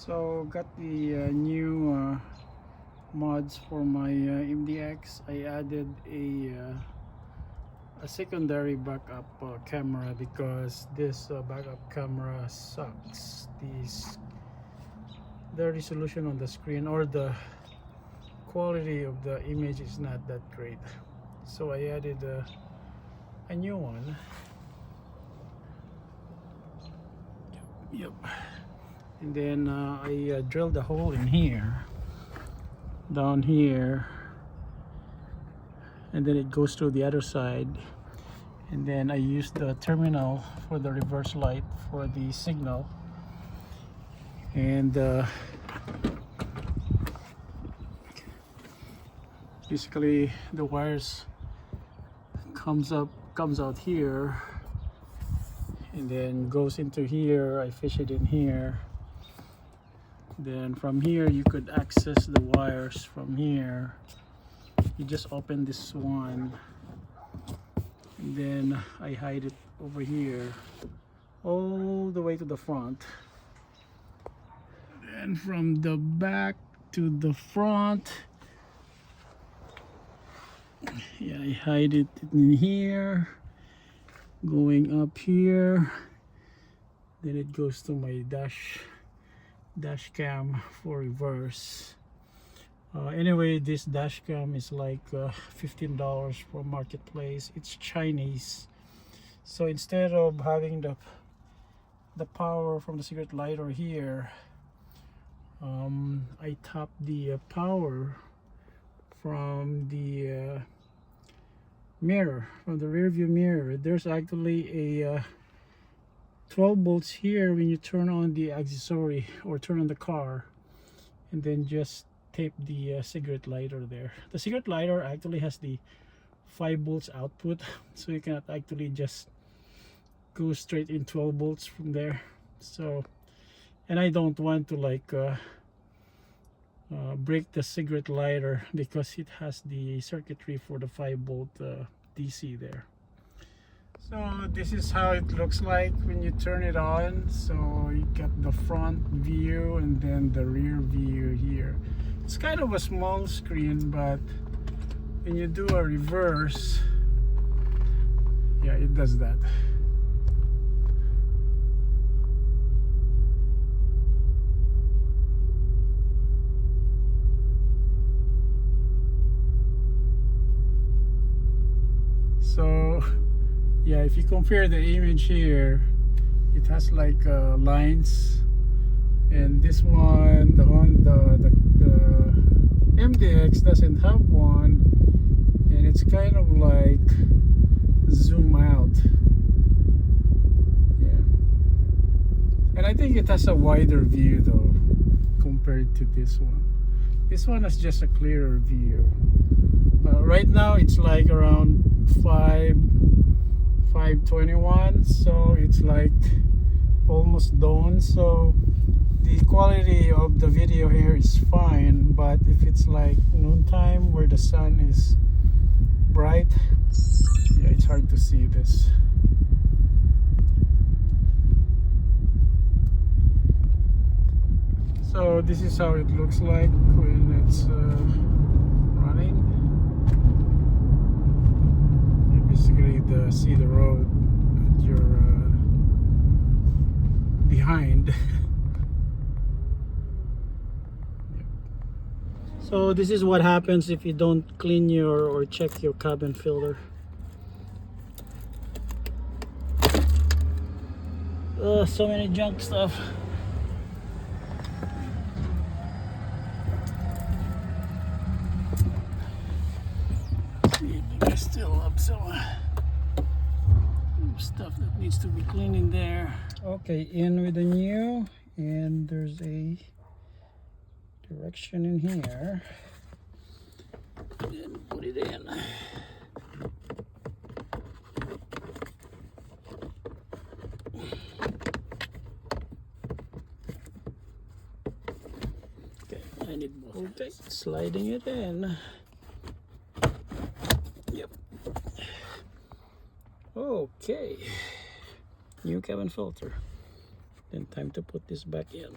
So got the new mods for my MDX. I added a secondary backup camera because this backup camera sucks. The resolution on the screen or the quality of the image is not that great. So I added a new one. Yep. And then I drilled a hole in here, down here, and then it goes to the other side. And then I used the terminal for the reverse light for the signal. And basically the wires comes out here and then goes into here. I fish it in here. Then from here you could access the wires from here. You just open this one, and then I hide it over here all the way to the front. And from the back to the front, yeah, I hide it in here, going up here. Then it goes to my dash cam for reverse. Anyway, this dash cam is like $15 for marketplace. It's Chinese, so instead of having the power from the cigarette lighter here, I tap the power from the mirror, from the rear view mirror. There's actually a 12 volts here when you turn on the accessory or turn on the car, and then just tape the cigarette lighter there. The cigarette lighter actually has the 5 volts output, so you cannot actually just go straight in 12 volts from there. So, and I don't want to like break the cigarette lighter because it has the circuitry for the 5 volt DC there. So this is how it looks like when you turn it on. So you got the front view and then the rear view here. It's kind of a small screen, but when you do a reverse, yeah, it does that. So yeah, if you compare the image here, it has like lines, and this one, the MDX doesn't have one, and it's kind of like zoom out. Yeah, and I think it has a wider view though compared to this one. This one has just a clearer view. Right now it's like around 521, so it's like almost dawn. So the quality of the video here is fine, but if it's like noontime where the sun is bright, yeah, it's hard to see this. So this is how it looks like when it's running. You basically see the road at your behind. So this is what happens if you don't clean your or check your cabin filter. So many junk stuff. I still have some stuff that needs to be cleaned in there. Okay, in with the new, and there's a direction in here, and put it in. Okay, I need more. Okay, sliding it in. Yep. Okay, new cabin filter. Then time to put this back in.